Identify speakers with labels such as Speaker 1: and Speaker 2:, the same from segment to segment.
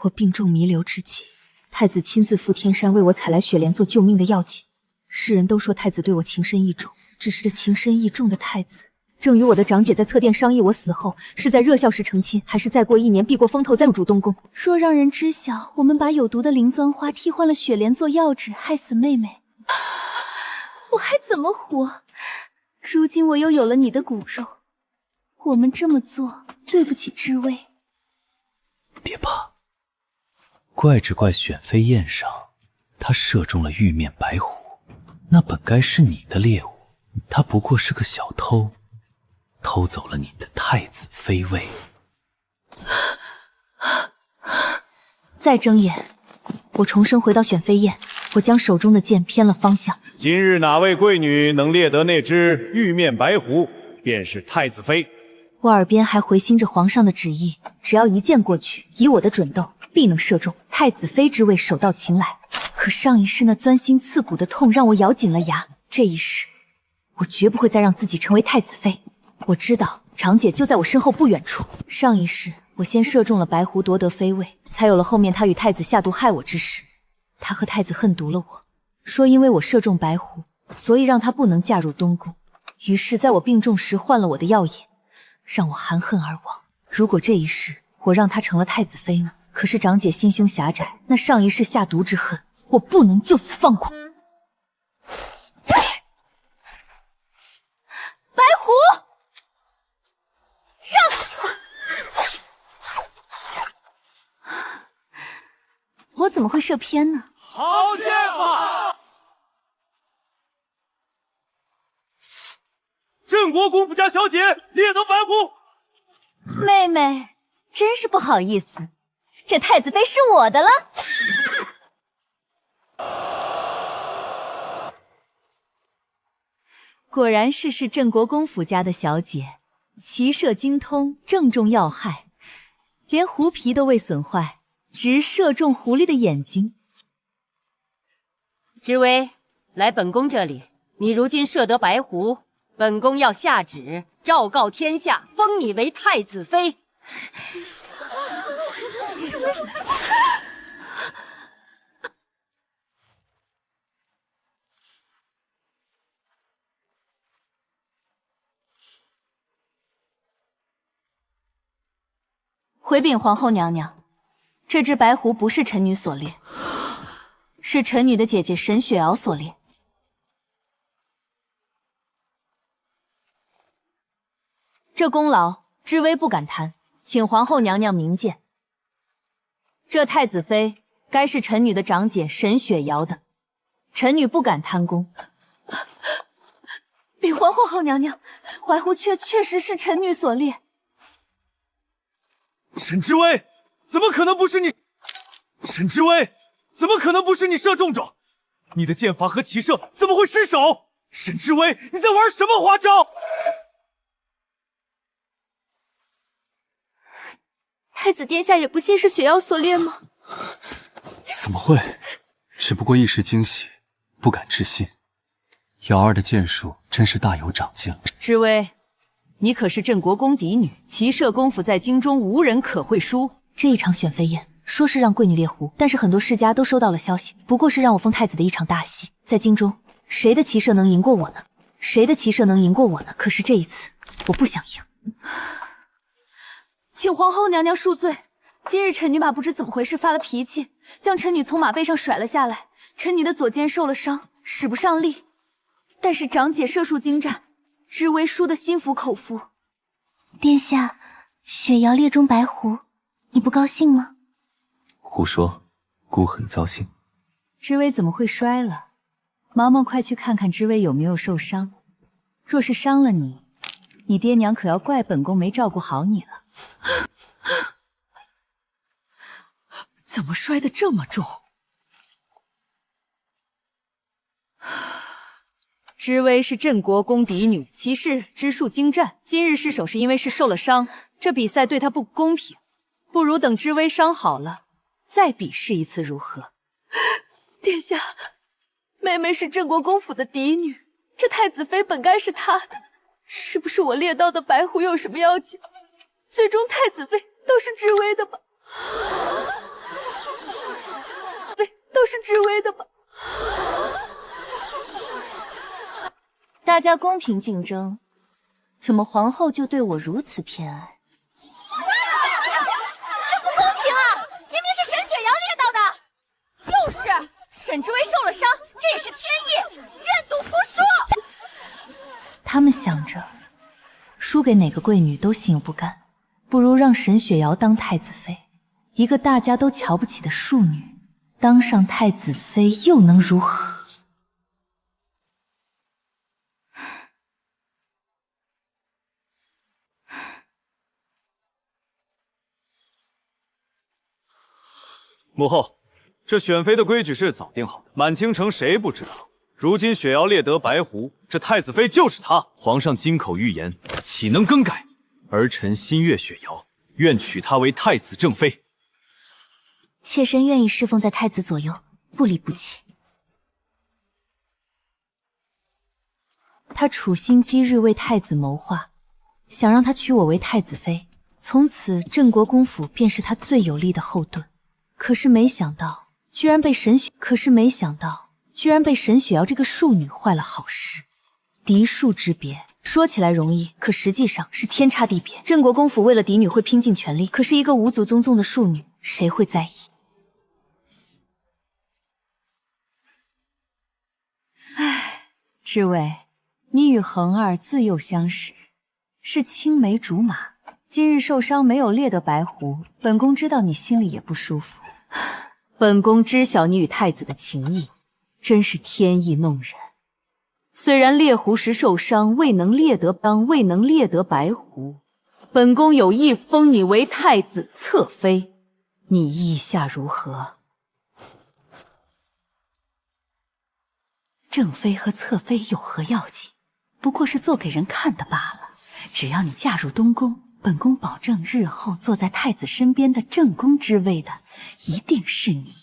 Speaker 1: 我病重弥留之际，太子亲自赴天山为我采来雪莲做救命的药剂。世人都说太子对我情深意重，只是这情深意重的太子，正与我的长姐在侧殿商议我死后是在热孝时成亲，还是再过1年避过风头再入主东宫。
Speaker 2: 若让人知晓我们把有毒的灵钻花替换了雪莲做药纸，害死妹妹，我还怎么活？如今我又有了你的骨肉，我们这么做对不起知薇。
Speaker 3: 别怕，怪只怪选妃宴上，她射中了玉面白狐，那本该是你的猎物，她不过是个小偷，偷走了你的太子妃位。
Speaker 1: 再睁眼，我重生回到选妃宴，我将手中的剑偏了方向。
Speaker 4: 今日哪位贵女能猎得那只玉面白狐，便是太子妃。
Speaker 1: 我耳边还回心着皇上的旨意，只要一剑过去，以我的准斗，必能射中太子妃之位，手到擒来。可上一世那钻心刺骨的痛让我咬紧了牙，这一世，我绝不会再让自己成为太子妃。我知道长姐就在我身后不远处。上一世，我先射中了白狐，夺得妃位，才有了后面她与太子下毒害我之事。她和太子恨毒了我，说因为我射中白狐，所以让她不能嫁入东宫。于是在我病重时换了我的药引，让我含恨而亡。如果这一世我让她成了太子妃呢？可是长姐心胸狭窄，那上一世下毒之恨，我不能就此放过。
Speaker 2: 白狐，上！我怎么会射偏呢？
Speaker 4: 好剑法！镇国公府家小姐猎得白狐。
Speaker 2: 妹妹，真是不好意思，这太子妃是我的了。果然是镇国公府家的小姐，骑射精通，正中要害，连狐皮都未损坏，直射中狐狸的眼睛。
Speaker 5: 知薇，来本宫这里，你如今射得白狐，本宫要下旨昭告天下，封你为太子妃。
Speaker 2: 回禀皇后娘娘，这只白狐不是臣女所猎，是臣女的姐姐沈雪瑶所猎。这功劳知薇不敢贪，请皇后娘娘明鉴。这太子妃该是臣女的长姐沈雪瑶的，臣女不敢贪功。禀皇后娘娘，怀狐确实是臣女所猎。
Speaker 4: 沈知薇，怎么可能不是你？沈知薇，怎么可能不是你射中着？你的剑法和骑射怎么会失手？沈知薇，你在玩什么花招？
Speaker 2: 太子殿下也不信是雪瑶所猎吗？
Speaker 6: 怎么会？只不过一时惊喜，不敢置信。瑶儿的剑术真是大有长进了。
Speaker 5: 知薇，你可是镇国公嫡女，骑射功夫在京中无人可会输。
Speaker 1: 这一场选妃宴，说是让贵女猎狐，但是很多世家都收到了消息，不过是让我封太子的一场大戏。在京中，谁的骑射能赢过我呢？谁的骑射能赢过我呢？可是这一次，我不想赢。
Speaker 2: 请皇后娘娘恕罪，今日臣女马不知怎么回事发了脾气，将臣女从马背上甩了下来，臣女的左肩受了伤，使不上力。但是长姐射术精湛，知薇输得心服口服。
Speaker 7: 殿下，雪瑶猎中白狐，你不高兴吗？
Speaker 6: 胡说，孤很糟心。
Speaker 5: 知薇怎么会摔了？毛毛快去看看知薇有没有受伤。若是伤了你，你爹娘可要怪本宫没照顾好你了。
Speaker 8: 怎么摔得这么重？
Speaker 5: 知薇是镇国公嫡女，骑士之术精湛，今日失手是因为是受了伤，这比赛对她不公平，不如等知薇伤好了再比试一次如何？
Speaker 2: 殿下，妹妹是镇国公府的嫡女，这太子妃本该是她的，是不是我猎到的白狐有什么要紧？最终太子妃都是知薇的吧？是知薇的吧？
Speaker 1: 大家公平竞争，怎么皇后就对我如此偏爱？
Speaker 2: 这不公平啊！明明是沈雪瑶猎到的。就是，沈知薇受了伤，这也是天意，愿赌服输。
Speaker 1: 他们想着，输给哪个贵女都心有不甘，不如让沈雪瑶当太子妃，一个大家都瞧不起的庶女，当上太子妃又能如何？
Speaker 4: 母后，这选妃的规矩是早定好的，满京城谁不知道？如今雪瑶猎得白狐，这太子妃就是她。皇上金口玉言，岂能更改？儿臣心悦雪瑶，愿娶她为太子正妃。
Speaker 1: 妾身愿意侍奉在太子左右，不离不弃。他处心积虑为太子谋划，想让他娶我为太子妃，从此镇国公府便是他最有力的后盾。可是没想到，居然被沈雪瑶这个庶女坏了好事。嫡庶之别，说起来容易，可实际上是天差地别。镇国公府为了嫡女会拼尽全力，可是一个无祖宗宗的庶女，谁会在意？唉，知薇，你与恒儿自幼相识，是青梅竹马。今日受伤没有猎得白狐，本宫知道你心里也不舒服。本宫知晓你与太子的情谊，真是天意弄人。虽然猎狐时受伤，未能猎得白狐，本宫有意封你为太子侧妃，你意下如何？正妃和侧妃有何要紧？不过是做给人看的罢了。只要你嫁入东宫，本宫保证日后坐在太子身边的正宫之位的，一定是你。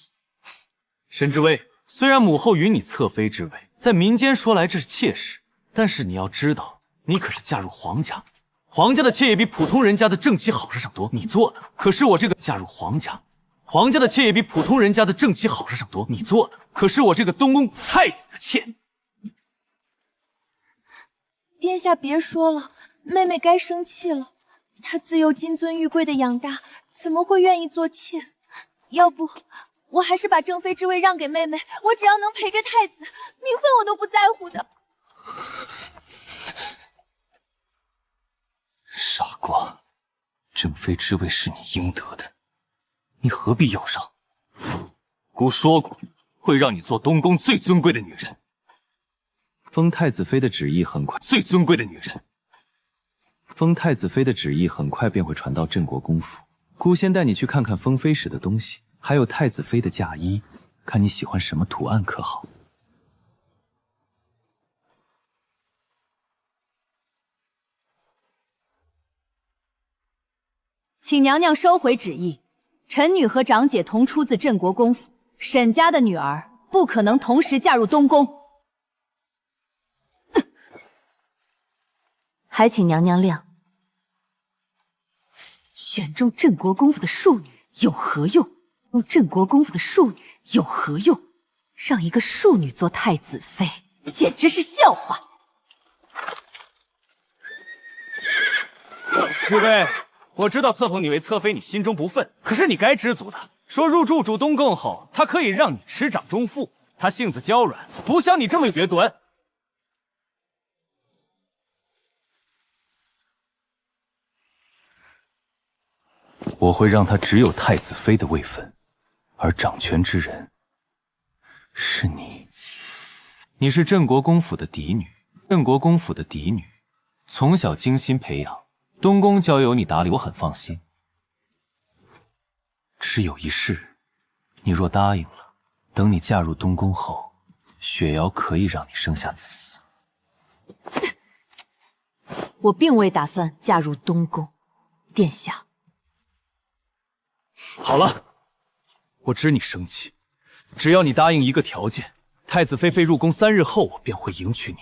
Speaker 4: 沈知薇，虽然母后与你侧妃之位，在民间说来这是妾室，但是你要知道，你可是嫁入皇家，皇家的妾也比普通人家的正妻好上多。你做的可是我这个嫁入皇家，皇家的妾也比普通人家的正妻好上多。你做的可是我这个东宫太子的妾。
Speaker 2: 殿下别说了，妹妹该生气了。她自幼金尊玉贵的养大，怎么会愿意做妾？要不我还是把正妃之位让给妹妹，我只要能陪着太子，名分我都不在乎的。
Speaker 6: 傻瓜，正妃之位是你应得的，你何必要让？姑说过，会让你做东宫最尊贵的女人。
Speaker 3: 封太子妃的旨意很快，
Speaker 6: 最尊贵的女人。
Speaker 3: 封太子妃的旨意很快便会传到镇国公府。姑先带你去看看封妃时的东西，还有太子妃的嫁衣，看你喜欢什么图案可好？
Speaker 5: 请娘娘收回旨意，臣女和长姐同出自镇国公府，沈家的女儿不可能同时嫁入东宫。
Speaker 1: 还请娘娘谅。
Speaker 8: 选中镇国公府的庶女有何用？用镇国公府的庶女有何用？让一个庶女做太子妃，简直是笑话！
Speaker 4: 知薇，我知道册封你为侧妃，你心中不忿，可是你该知足的。说入住东宫后，他可以让你持掌中缚，他性子娇软，不像你这么决断。
Speaker 3: 我会让她只有太子妃的位分，而掌权之人是你。你是镇国公府的嫡女，镇国公府的嫡女，从小精心培养，东宫交由你打理，我很放心。只有一事，你若答应了，等你嫁入东宫后，雪瑶可以让你生下子嗣。
Speaker 1: 我并未打算嫁入东宫，殿下。
Speaker 4: 好了，我知你生气，只要你答应一个条件，太子妃入宫3日后，我便会迎娶你。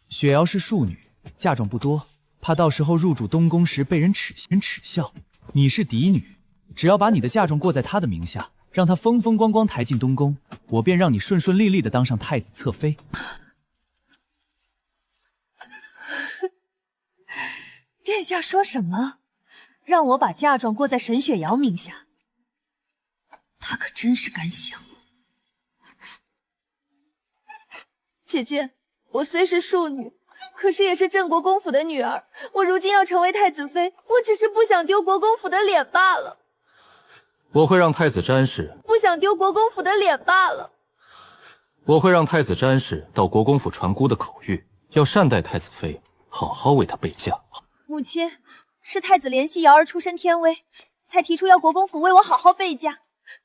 Speaker 9: 雪瑶是庶女，嫁妆不多，怕到时候入主东宫时被人耻笑。你是嫡女，只要把你的嫁妆过在她的名下，让她风风光光抬进东宫，我便让你顺顺利利的当上太子侧妃。
Speaker 2: 殿下说什么？让我把嫁妆过在沈雪瑶名下？他可真是敢想！姐姐，我虽是庶女，可是也是镇国公府的女儿。我如今要成为太子妃，我只是不想丢国公府的脸罢了。
Speaker 6: 我会让太子詹氏
Speaker 2: 不想丢国公府的脸罢了。
Speaker 6: 我会让太子詹氏到国公府传姑的口谕，要善待太子妃，好好为她备嫁。
Speaker 2: 母亲，是太子怜惜瑶儿出身天威，才提出要国公府为我好好备嫁，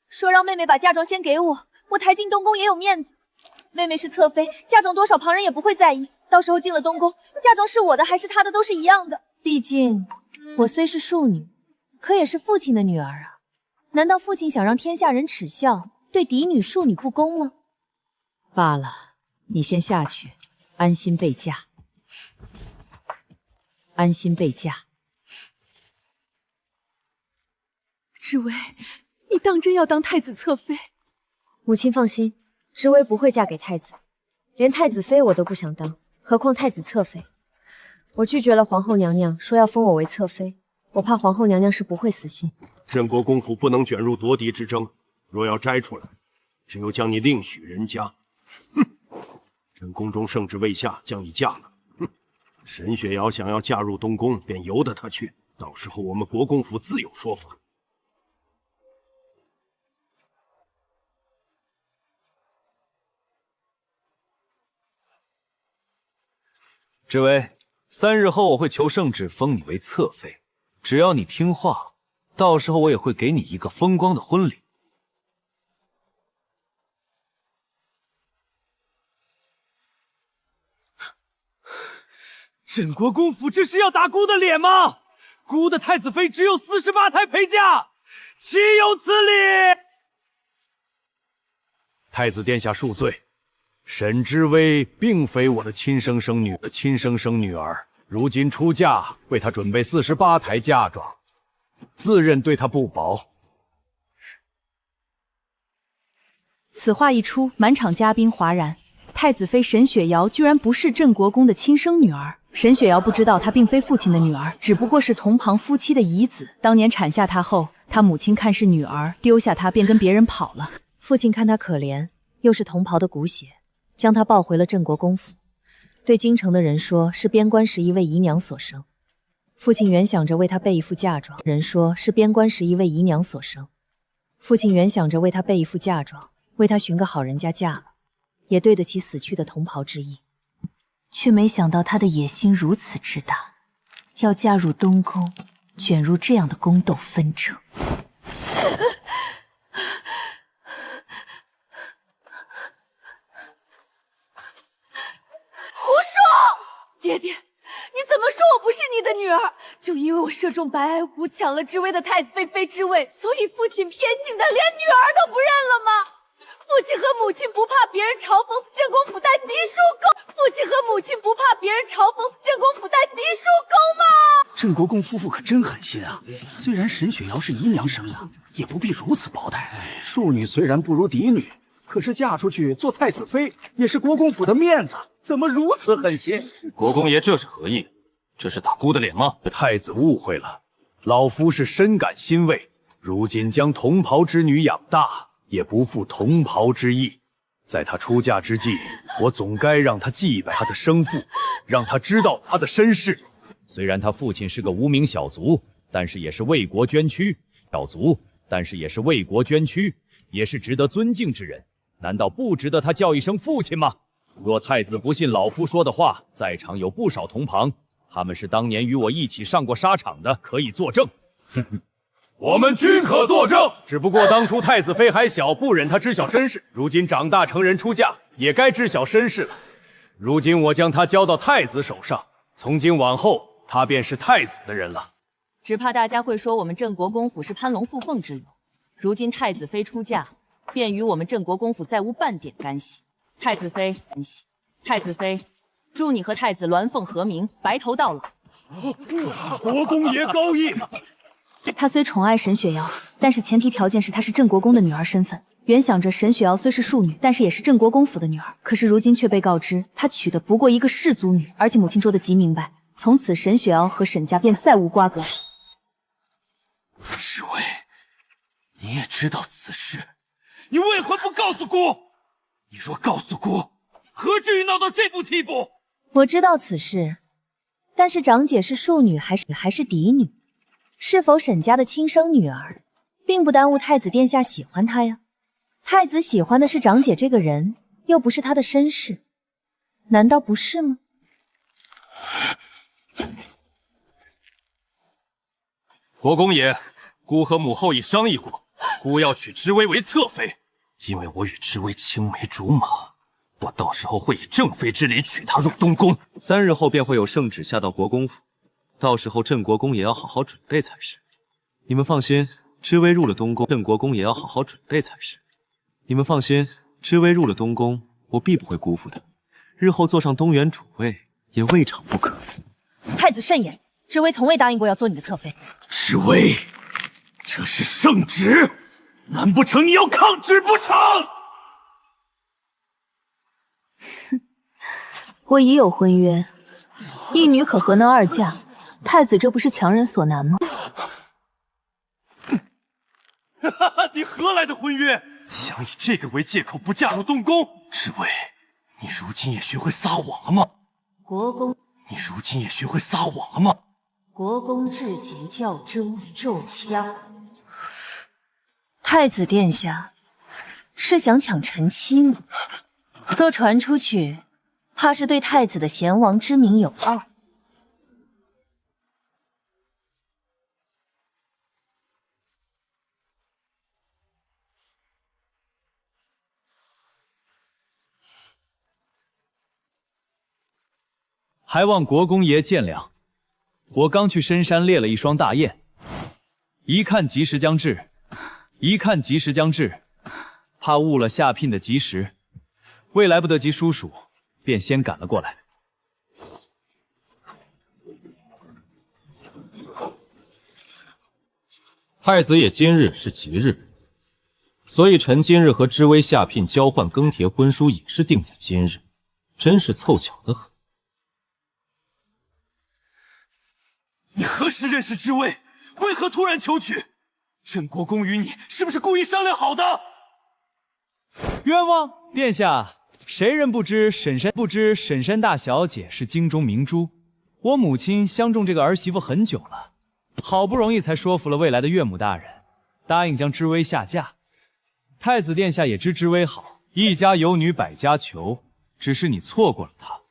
Speaker 2: 说让妹妹把嫁妆先给我，我抬进东宫也有面子。妹妹是侧妃，嫁妆多少旁人也不会在意，到时候进了东宫，嫁妆是我的还是她的都是一样的。毕竟我虽是庶女，可也是父亲的女儿啊。难道父亲想让天下人耻笑，对嫡女庶女不公吗？
Speaker 5: 罢了，你先下去，安心备嫁。安心备嫁。
Speaker 8: 知薇，你当真要当太子侧妃？
Speaker 1: 母亲放心，知薇不会嫁给太子，连太子妃我都不想当，何况太子侧妃。我拒绝了皇后娘娘说要封我为侧妃，我怕皇后娘娘是不会死心。
Speaker 10: 镇国公府不能卷入夺嫡之争，若要摘出来，只有将你另许人家。哼！朕宫中圣旨未下，将你嫁了。哼！沈雪瑶想要嫁入东宫，便由得她去，到时候我们国公府自有说法。
Speaker 4: 知薇，3日后我会求圣旨封你为侧妃，只要你听话，到时候我也会给你一个风光的婚礼。
Speaker 11: 镇国公府这是要打姑的脸吗？姑的太子妃只有48胎陪嫁，岂有此理！
Speaker 10: 太子殿下恕罪，沈知薇并非我的亲生生女儿，如今出嫁，为她准备48台嫁妆，自认对她不薄。
Speaker 5: 此话一出，满场嘉宾哗然。太子妃沈雪瑶居然不是镇国公的亲生女儿。沈雪瑶不知道她并非父亲的女儿，只不过是同旁夫妻的遗子。当年产下她后，她母亲看是女儿，丢下她便跟别人跑了。
Speaker 1: 父亲看她可怜，又是同袍的骨血，将她抱回了镇国公府，对京城的人说是边关时一位姨娘所生。父亲原想着为她备一副嫁妆，人说是边关时一位姨娘所生。父亲原想着为她备一副嫁妆，为她寻个好人家嫁了，也对得起死去的同袍之意。却没想到他的野心如此之大，要嫁入东宫，卷入这样的宫斗纷争。
Speaker 2: 胡说！爹爹，你怎么说我不是你的女儿？就因为我射中白爱湖，抢了知薇的太子妃妃之位，所以父亲偏心的连女儿都不认了吗？父亲和母亲不怕别人嘲讽镇公府带嫡庶宫，父亲和母亲不怕别人嘲讽镇公府带嫡庶宫吗？
Speaker 12: 镇国公夫妇可真狠心啊！虽然沈雪瑶是姨娘生的，也不必如此薄待。庶女虽然不如嫡女，可是嫁出去做太子妃也是国公府的面子，怎么如此狠心？
Speaker 6: 国公爷这是何意？这是打姑的脸吗？
Speaker 10: 太子误会了，老夫是深感欣慰。如今将同袍之女养大，也不负同袍之意。在她出嫁之际，我总该让她祭拜她的生父，让她知道她的身世。
Speaker 13: 虽然他父亲是个无名小卒，但是也是为国捐躯；小卒，但是也是为国捐躯，也是值得尊敬之人。难道不值得他叫一声父亲吗？若太子不信老夫说的话，在场有不少同旁，他们是当年与我一起上过沙场的，可以作证。哼哼。
Speaker 10: 我们均可作证，只不过当初太子妃还小，不忍她知晓身世，如今长大成人出嫁，也该知晓身世了。如今我将她交到太子手上，从今往后，她便是太子的人了。
Speaker 5: 只怕大家会说我们镇国公府是攀龙附凤之友。如今太子妃出嫁，便与我们镇国公府再无半点干系。太子妃，太子妃，祝你和太子鸾凤和鸣，白头到老。
Speaker 10: 国公爷高义。
Speaker 1: 他虽宠爱沈雪瑶，但是前提条件是她是镇国公的女儿身份。原想着沈雪瑶虽是庶女，但是也是镇国公府的女儿，可是如今却被告知她娶的不过一个士族女，而且母亲说的极明白，从此沈雪瑶和沈家便再无瓜葛。
Speaker 6: 侍卫，你也知道此事，你为何不告诉姑？你若告诉姑，何至于闹到这步地步？
Speaker 1: 我知道此事，但是长姐是庶女还是嫡女，是否沈家的亲生女儿，并不耽误太子殿下喜欢她呀。太子喜欢的是长姐这个人，又不是她的身世，难道不是吗？
Speaker 6: 国公爷，姑和母后已商议过，姑要娶知微为侧妃，因为我与知微青梅竹马，我到时候会以正妃之礼娶她入东宫。
Speaker 14: 3日后便会有圣旨下到国公府，到时候镇国公也要好好准备才是。你们放心，知微入了东宫，镇国公也要好好准备才是。你们放心，知微入了东宫，我必不会辜负她。日后坐上东园主位，也未尝不可。
Speaker 1: 太子慎言，知微从未答应过要做你的侧妃。
Speaker 11: 知微，这是圣旨，难不成你要抗旨不成？
Speaker 1: 我已有婚约，一女可何能二嫁？太子这不是强人所难吗？
Speaker 11: 你何来的婚约？想以这个为借口不嫁入东宫？知微，你如今也学会撒谎了吗？
Speaker 8: 国公，
Speaker 11: 你如今也学会撒谎了吗？
Speaker 8: 国公至极教之物中枪。
Speaker 1: 太子殿下是想抢臣妻吗？若传出去，怕是对太子的贤王之名有傲。
Speaker 9: 还望国公爷见谅，我刚去深山猎了一双大雁，一看吉时将至，怕误了下聘的吉时，未来不得及疏属，便先赶了过来。
Speaker 6: 太子爷今日是吉日，所以臣今日和知微下聘交换更迭婚书也是定在今日，真是凑巧得很。
Speaker 11: 你何时认识知微？为何突然求娶？镇国公与你是不是故意商量好的？
Speaker 9: 冤枉殿下，谁人不知沈山大小姐是京中明珠？我母亲相中这个儿媳妇很久了，好不容易才说服了未来的岳母大人，答应将知微下嫁。太子殿下也知知微好，一家有女百家求，只是你错过了她，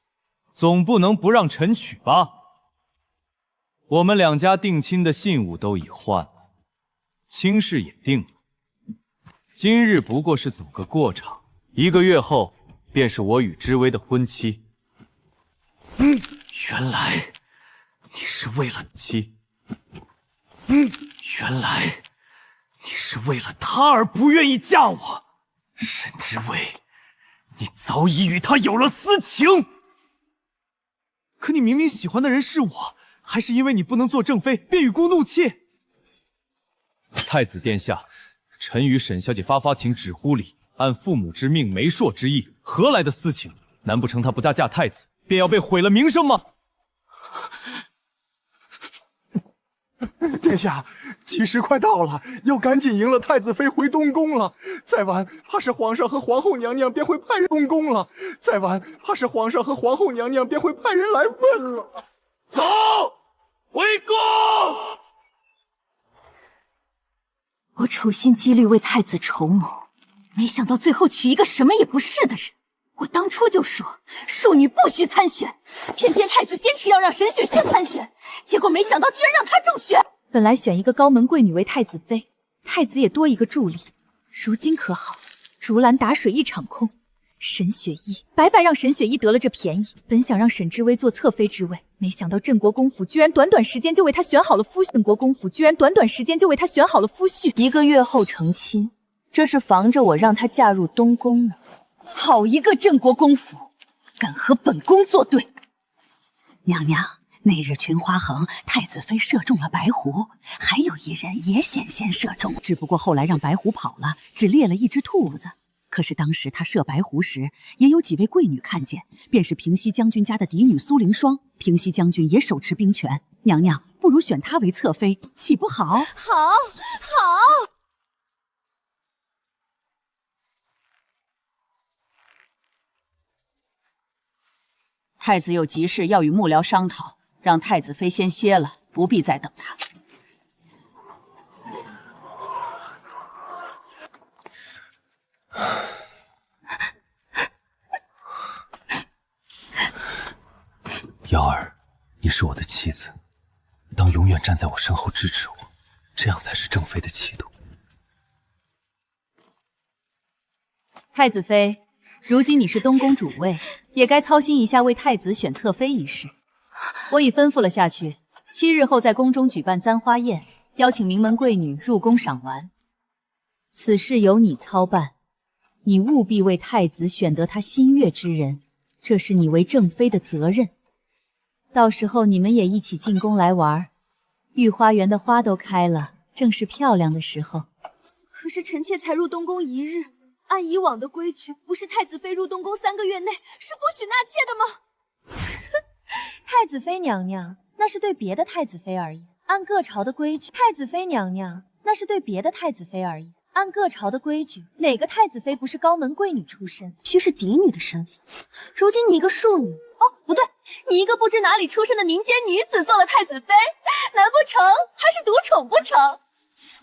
Speaker 9: 总不能不让臣娶吧？我们两家定亲的信物都已换了，亲事也定了。今日不过是走个过场，1个月后便是我与知微的婚期。
Speaker 11: 原来你是为了妻，原来你是为了他而不愿意嫁我。沈知微，你早已与他有了私情。
Speaker 9: 可你明明喜欢的人是我，还是因为你不能做正妃，便与公怒气？太子殿下，臣与沈小姐发情止乎礼，按父母之命、媒妁之意，何来的私情？难不成她不嫁太子，便要被毁了名声吗？
Speaker 12: 殿下，吉时快到了，要赶紧迎了太子妃回东宫了。再晚，怕是皇上和皇后娘娘便会派人东宫了。再晚，怕是皇上和皇后娘娘便会派人来问了。
Speaker 11: 走，回宫！
Speaker 8: 我处心积虑为太子筹谋，没想到最后娶一个什么也不是的人。我当初就说庶女不许参选，偏偏太子坚持要让沈雪先参选，结果没想到居然让她中选。
Speaker 1: 本来选一个高门贵女为太子妃，太子也多一个助力。如今可好，竹篮打水一场空。沈雪依白白让沈雪依得了这便宜，本想让沈知微做侧妃之位，没想到镇国公府居然短短时间就为她选好了夫婿。1个月后成亲，这是防着我让她嫁入东宫呢。
Speaker 8: 好一个镇国公府，敢和本宫作对！娘娘，
Speaker 15: 那日群花横，太子妃射中了白狐，还有一人也险些射中，只不过后来让白狐跑了，只猎了一只兔子。可是当时他射白狐时，也有几位贵女看见，便是平西将军家的嫡女苏凌霜。平西将军也手持兵权，娘娘不如选她为侧妃，岂不好？
Speaker 2: 好，好。
Speaker 5: 太子有急事要与幕僚商讨，让太子妃先歇了，不必再等他。
Speaker 3: 瑶儿，你是我的妻子，当永远站在我身后支持我，这样才是正妃的气度。
Speaker 5: 太子妃，如今你是东宫主位，也该操心一下为太子选侧妃一事。我已吩咐了下去，7日后在宫中举办簪花宴，邀请名门贵女入宫赏玩。此事由你操办，你务必为太子选得他心悦之人，这是你为正妃的责任。到时候你们也一起进宫来玩，御花园的花都开了，正是漂亮的时候。
Speaker 2: 可是臣妾才入东宫1日，按以往的规矩，不是太子妃入东宫3个月内是不许纳妾的吗？
Speaker 1: 太子妃娘娘，那是对别的太子妃而已。按各朝的规矩，太子妃娘娘，那是对别的太子妃而已。按各朝的规矩，哪个太子妃不是高门贵女出身，
Speaker 8: 须是嫡女的身份？如今你一个庶女，哦，不对，你一个不知哪里出身的民间女子做了太子妃，难不成还是独宠不成？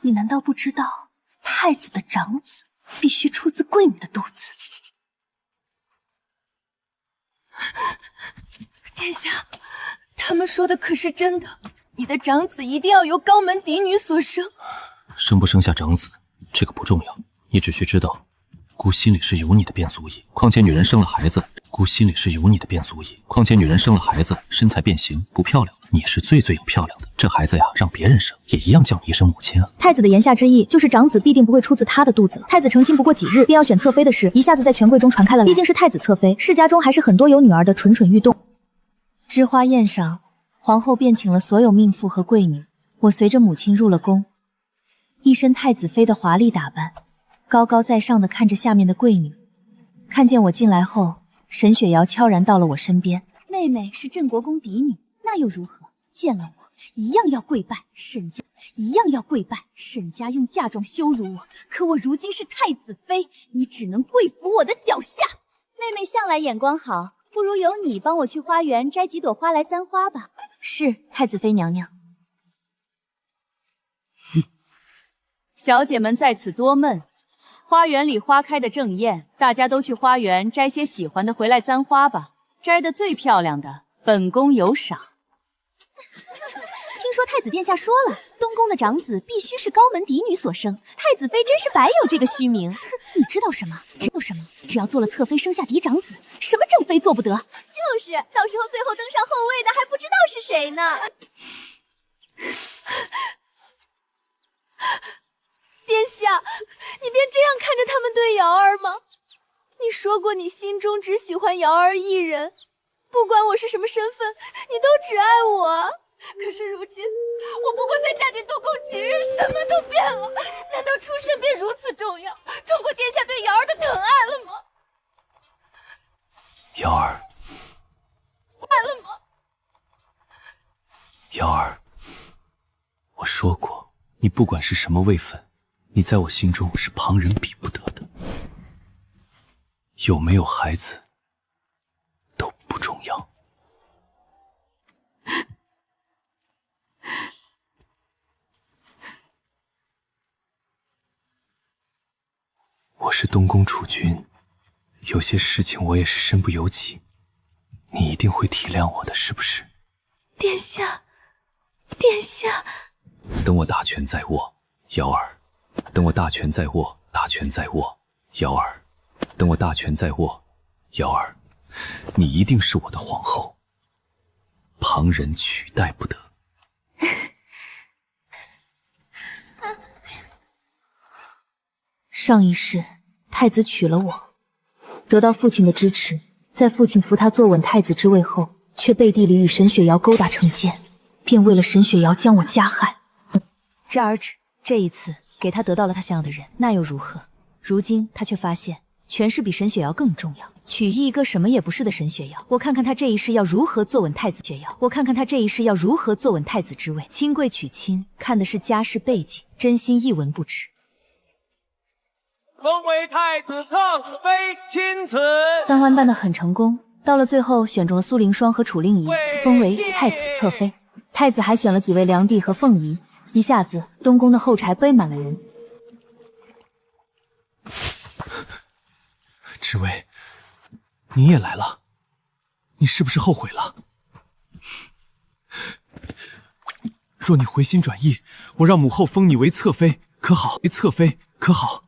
Speaker 8: 你难道不知道，太子的长子必须出自贵女的肚子？
Speaker 2: 殿下，他们说的可是真的？你的长子一定要由高门嫡女所生？
Speaker 6: 生不生下长子，这个不重要，你只需知道，姑心里是有你的便足矣。况且女人生了孩子，姑心里是有你的便足矣。况且女人生了孩子，身材变形，不漂亮，你是最有漂亮的。这孩子呀，让别人生，也一样叫你一声母亲啊。
Speaker 1: 太子的言下之意，就是长子必定不会出自他的肚子。太子成亲不过几日，便要选侧妃的事，一下子在权贵中传开了来。毕竟是太子侧妃，世家中还是很多有女儿的蠢蠢欲动。知花宴上，皇后便请了所有命妇和贵女，我随着母亲入了宫，一身太子妃的华丽打扮，高高在上的看着下面的贵女。看见我进来后，沈雪瑶悄然到了我身边。
Speaker 8: 妹妹是镇国公嫡女，那又如何？见了我一样要跪拜，沈家一样要跪拜。沈家用嫁妆羞辱我，可我如今是太子妃，你只能跪服我的脚下。
Speaker 1: 妹妹向来眼光好，不如由你帮我去花园摘几朵花来簪花吧。是，太子妃娘娘。
Speaker 5: 小姐们在此多闷，花园里花开的正艳，大家都去花园摘些喜欢的回来簪花吧。摘的最漂亮的，本宫有赏。
Speaker 8: 听说太子殿下说了，东宫的长子必须是高门嫡女所生，太子妃真是白有这个虚名。你知道什么？知道什么？只要做了侧妃，生下嫡长子，什么正妃做不得？就是，到时候最后登上后位的还不知道是谁呢。
Speaker 2: 殿下，你便这样看着他们对瑶儿吗？你说过你心中只喜欢瑶儿一人，不管我是什么身份，你都只爱我。可是如今，我不过才嫁进东宫几日，什么都变了。难道出身便如此重要，重过殿下对瑶儿的疼爱了吗？
Speaker 3: 瑶儿，
Speaker 2: 爱了吗？
Speaker 3: 瑶儿，我说过，你不管是什么位分，你在我心中是旁人比不得的。有没有孩子都不重要。我是东宫储君，有些事情我也是身不由己，你一定会体谅我的，是不是？
Speaker 2: 殿下，殿下，
Speaker 3: 等我大权在握，瑶儿，等我大权在握，大权在握，瑶儿，等我大权在握，瑶儿，你一定是我的皇后，旁人取代不得。
Speaker 1: 上一世，太子娶了我，得到父亲的支持，在父亲扶他坐稳太子之位后，
Speaker 8: 却背地里与沈雪瑶勾搭成奸，便为了沈雪瑶将我加害。
Speaker 1: 知而止，这一次给他得到了他想要的人，那又如何？如今他却发现权势比沈雪瑶更重要，取缔一个什么也不是的沈雪瑶。我看看他这一世要如何坐稳太子雪瑶，我看看他这一世要如何坐稳太子之位。亲贵娶亲，看的是家世背景，真心一文不值。
Speaker 11: 封为太子侧子妃，钦此。
Speaker 1: 三环办得很成功，到了最后选中了苏凌霜和楚令仪，封为太子侧妃。太子还选了几位良娣和凤仪，一下子东宫的后柴堆满了人。
Speaker 4: 知微，你也来了，你是不是后悔了？若你回心转意，我让母后封你为侧妃，可好？为侧妃可好？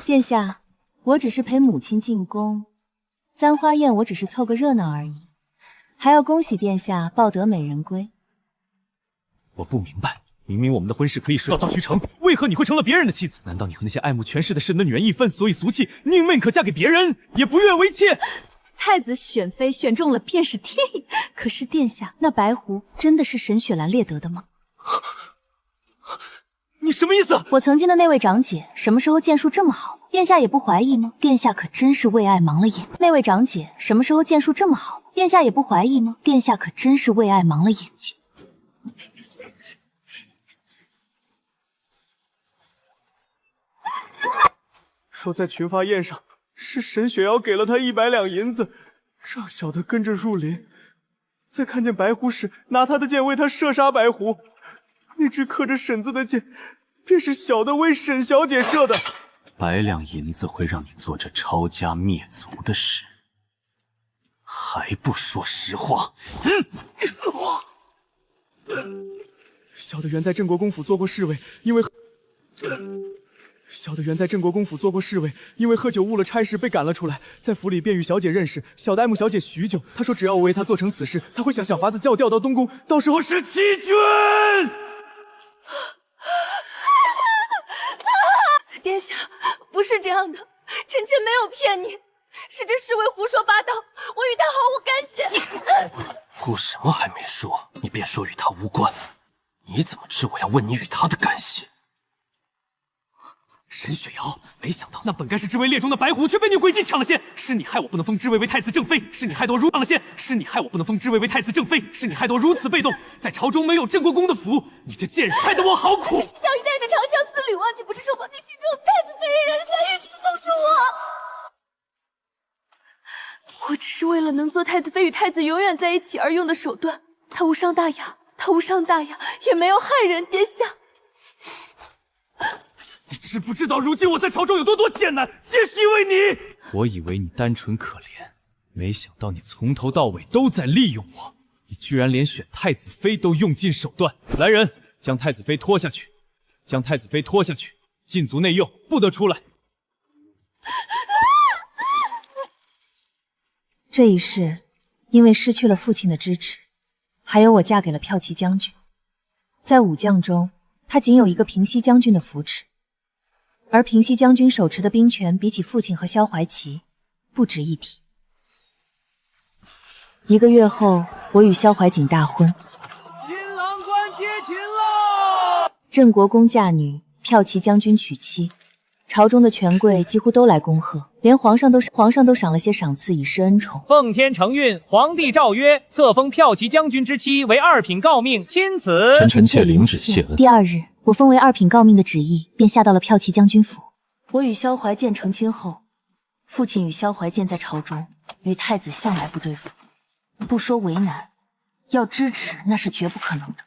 Speaker 1: 殿下，我只是陪母亲进宫，簪花宴我只是凑个热闹而已，还要恭喜殿下抱得美人归。
Speaker 4: 我不明白，明明我们的婚事可以水到渠成，为何你会成了别人的妻子？难道你和那些爱慕权势的人的女人一分，所以俗气，宁愿可嫁给别人，也不愿为妾？
Speaker 2: 太子选妃选中了便是天意，
Speaker 1: 可是殿下，那白狐真的是沈雪兰猎得的吗？
Speaker 4: 你什么意思？
Speaker 1: 我曾经的那位长姐什么时候剑术这么好了？殿下也不怀疑吗？殿下可真是为爱盲了眼。那位长姐什么时候剑术这么好了？殿下也不怀疑吗？殿下可真是为爱盲了眼睛。
Speaker 9: 说在群发宴上是沈雪瑶给了他100两银子，让小的跟着入林，在看见白狐时拿他的剑为他射杀白狐。那支刻着沈字的剑，便是小的为沈小姐射的。
Speaker 3: 100两银子会让你做这抄家灭族的事，还不说实话？
Speaker 9: 小的原在镇国公府做过侍卫，因为喝酒误了差事被赶了出来，在府里便与小姐认识。小的爱慕小姐许久，他说只要我为他做成此事，他会想法子叫我调到东宫，到时候
Speaker 11: 是欺君。
Speaker 2: 殿下，不是这样的，臣妾没有骗你，是这侍卫胡说八道，我与他毫无干系。
Speaker 6: 姑什么还没说，你便说与他无关？你怎么知我要问你与他的干系？
Speaker 11: 沈雪瑶，没想到那本该是知微列中的白狐，却被你诡计抢了先。是你害我不能封知微为太子正妃，是你害得我抢了先。是你害我不能封知微为太子正妃，是你害得我如此被动。在朝中没有镇国公的福，你这贱人害得我好苦。
Speaker 2: 小玉殿下长相思虑啊，你不是说过你心中太子妃人选一直都是我？我只是为了能做太子妃与太子永远在一起而用的手段，他无伤大雅，也没有害人，殿下。
Speaker 11: 你知不知道如今我在朝中有多艰难，皆是因为你。
Speaker 4: 我以为你单纯可怜，没想到你从头到尾都在利用我。你居然连选太子妃都用尽手段！来人，将太子妃拖下去，禁足内用，不得出来。
Speaker 1: 这一世，因为失去了父亲的支持，还有我嫁给了骠骑将军，在武将中，他仅有一个平西将军的扶持。而平西将军手持的兵权，比起父亲和萧怀齐，不值一提。1个月后，我与萧怀瑾大婚。
Speaker 11: 新郎官接琴喽！
Speaker 1: 镇国公嫁女，骠骑将军娶妻，朝中的权贵几乎都来恭贺，连皇上都赏了些赏赐以示恩宠。
Speaker 16: 奉天承运，皇帝诏曰：册封骠骑将军之妻为2品诰命，钦此。
Speaker 3: 臣妾领旨谢恩。
Speaker 1: 第2日，我封为2品诰命的旨意便下到了骠骑将军府。我与萧怀建成亲后，父亲与萧怀建在朝中与太子向来不对付，不说为难，要支持那是绝不可能的，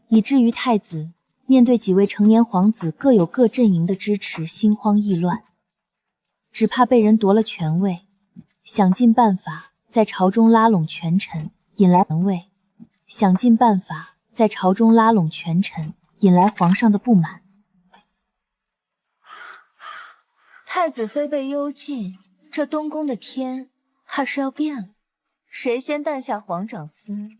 Speaker 1: 以至于太子面对几位成年皇子各有各阵营的支持，心慌意乱，只怕被人夺了权位，想尽办法在朝中拉拢权臣，引来皇位，想尽办法在朝中拉拢权臣，引来皇上的不满。太子妃被幽禁，这东宫的天怕是要变了。谁先诞下皇长孙，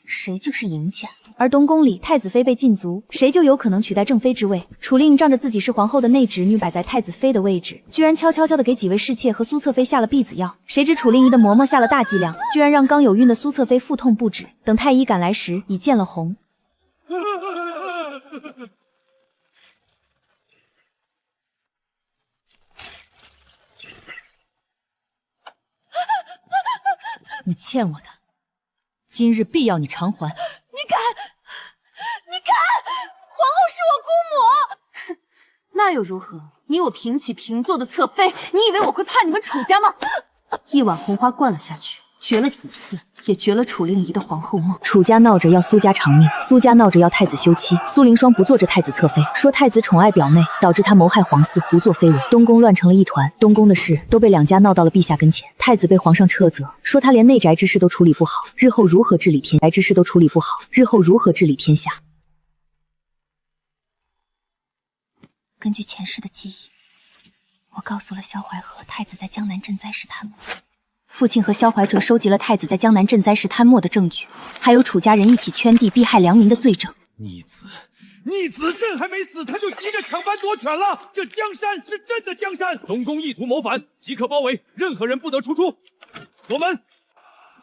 Speaker 1: 谁就是赢家。
Speaker 5: 而东宫里太子妃被禁足，谁就有可能取代正妃之位。楚令仗着自己是皇后的内侄女，摆在太子妃的位置，居然悄悄的给几位侍妾和苏侧妃下了避子药。谁知楚令仪的嬷嬷下了大伎俩，居然让刚有孕的苏侧妃腹痛不止。等太医赶来时，已见了红。你欠我的，今日必要你偿还。
Speaker 2: 你敢！皇后是我姑母。
Speaker 8: 哼，那又如何？你我平起平坐的侧妃，你以为我会怕你们楚家吗？一碗红花灌了下去，绝了子嗣，也绝了楚令仪的皇后梦。
Speaker 1: 楚家闹着要苏家偿命，苏家闹着要太子休妻。苏凌霜不做这太子侧妃，说太子宠爱表妹，导致他谋害皇嗣，胡作非为。东宫乱成了一团，东宫的事都被两家闹到了陛下跟前。太子被皇上撤责，说他连内宅之事都处理不好，日后如何治理天下？
Speaker 7: 根据前世的记忆，我告诉了萧怀和太子在江南赈灾时贪墨。
Speaker 1: 父亲和萧怀哲收集了太子在江南赈灾时贪墨的证据，还有楚家人一起圈地逼害良民的罪证。
Speaker 11: 逆子，朕还没死，他就急着抢班夺权了。这江山是朕的江山，东宫意图谋反，即刻包围，任何人不得出出。锁门。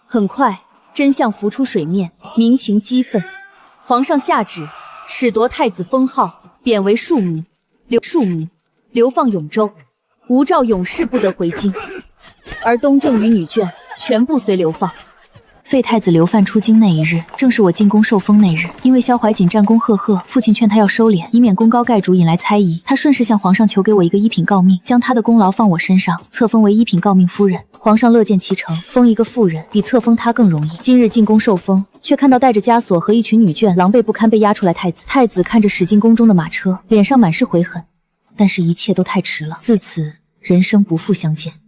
Speaker 5: 很快，真相浮出水面，民情激愤。皇上下旨，褫夺太子封号，贬为庶民，流放永州，无诏永世不得回京。而东正与女眷全部随流放。
Speaker 1: 废太子流犯出京那一日，正是我进宫受封那日。因为萧怀瑾战功赫赫，父亲劝他要收敛，以免功高盖主引来猜疑。他顺势向皇上求给我一个一品诰命，将他的功劳放我身上，册封为一品诰命夫人。皇上乐见其成，封一个妇人比册封他更容易。今日进宫受封，却看到带着枷锁和一群女眷狼狈不堪被押出来。太子看着驶进宫中的马车，脸上满是悔恨，但是一切都太迟了。自此人生不复相见。